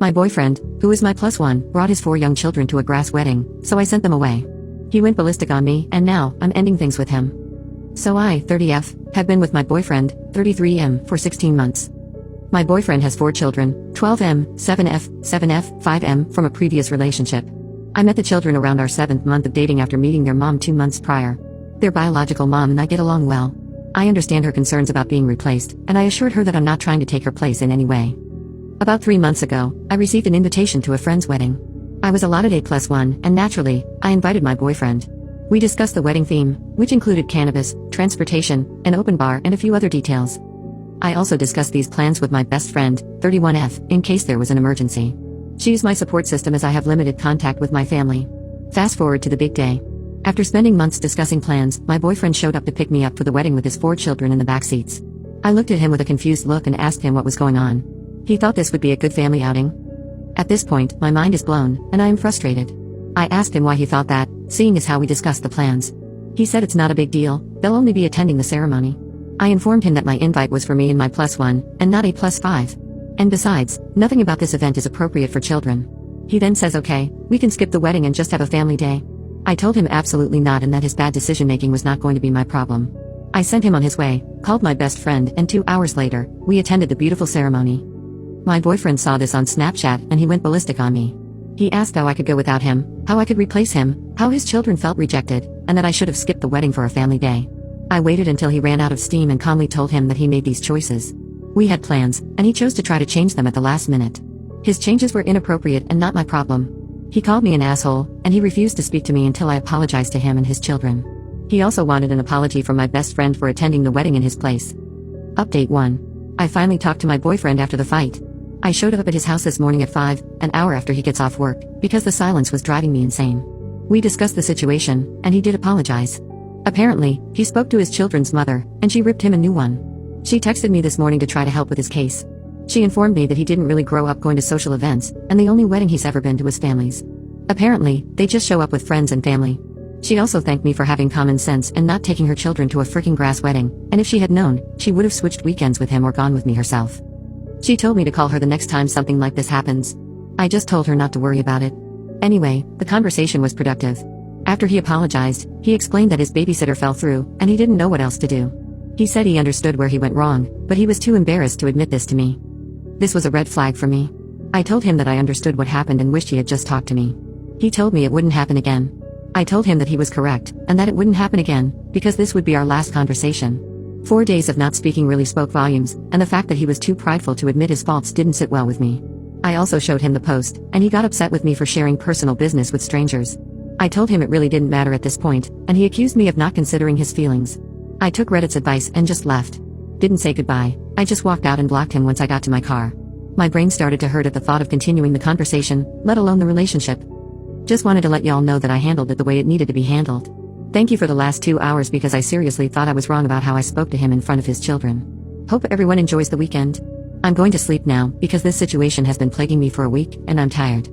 My boyfriend, who is my +1, brought his 4 young children to a grass wedding, so I sent them away. He went ballistic on me, and now, I'm ending things with him. So I, 30F, have been with my boyfriend, 33M, for 16 months. My boyfriend has 4 children, 12M, 7F, 7F, 5M, from a previous relationship. I met the children around our 7th month of dating after meeting their mom 2 months prior. Their biological mom and I get along well. I understand her concerns about being replaced, and I assured her that I'm not trying to take her place in any way. About 3 months ago, I received an invitation to a friend's wedding. I was allotted a +1, and naturally, I invited my boyfriend. We discussed the wedding theme, which included cannabis, transportation, an open bar, and a few other details. I also discussed these plans with my best friend, 31F, in case there was an emergency. She is my support system as I have limited contact with my family. Fast forward to the big day. After spending months discussing plans, my boyfriend showed up to pick me up for the wedding with his 4 children in the back seats. I looked at him with a confused look and asked him what was going on. He thought this would be a good family outing. At this point, my mind is blown, and I am frustrated. I asked him why he thought that, seeing as how we discussed the plans. He said it's not a big deal, they'll only be attending the ceremony. I informed him that my invite was for me and my +1, and not a +5. And besides, nothing about this event is appropriate for children. He then says okay, we can skip the wedding and just have a family day. I told him absolutely not and that his bad decision making was not going to be my problem. I sent him on his way, called my best friend, and 2 hours later, we attended the beautiful ceremony. My boyfriend saw this on Snapchat and he went ballistic on me. He asked how I could go without him, how I could replace him, how his children felt rejected, and that I should have skipped the wedding for a family day. I waited until he ran out of steam and calmly told him that he made these choices. We had plans, and he chose to try to change them at the last minute. His changes were inappropriate and not my problem. He called me an asshole, and he refused to speak to me until I apologized to him and his children. He also wanted an apology from my best friend for attending the wedding in his place. Update 1. I finally talked to my boyfriend after the fight. I showed up at his house this morning at 5, an hour after he gets off work, because the silence was driving me insane. We discussed the situation, and he did apologize. Apparently, he spoke to his children's mother, and she ripped him a new one. She texted me this morning to try to help with his case. She informed me that he didn't really grow up going to social events, and the only wedding he's ever been to was family's. Apparently, they just show up with friends and family. She also thanked me for having common sense and not taking her children to a freaking grass wedding, and if she had known, she would have switched weekends with him or gone with me herself. She told me to call her the next time something like this happens. I just told her not to worry about it. Anyway, the conversation was productive. After he apologized, he explained that his babysitter fell through, and he didn't know what else to do. He said he understood where he went wrong, but he was too embarrassed to admit this to me. This was a red flag for me. I told him that I understood what happened and wished he had just talked to me. He told me it wouldn't happen again. I told him that he was correct, and that it wouldn't happen again, because this would be our last conversation. 4 days of not speaking really spoke volumes, and the fact that he was too prideful to admit his faults didn't sit well with me. I also showed him the post, and he got upset with me for sharing personal business with strangers. I told him it really didn't matter at this point, and he accused me of not considering his feelings. I took Reddit's advice and just left. Didn't say goodbye, I just walked out and blocked him once I got to my car. My brain started to hurt at the thought of continuing the conversation, let alone the relationship. Just wanted to let y'all know that I handled it the way it needed to be handled. Thank you for the last 2 hours because I seriously thought I was wrong about how I spoke to him in front of his children. Hope everyone enjoys the weekend. I'm going to sleep now because this situation has been plaguing me for a week and I'm tired.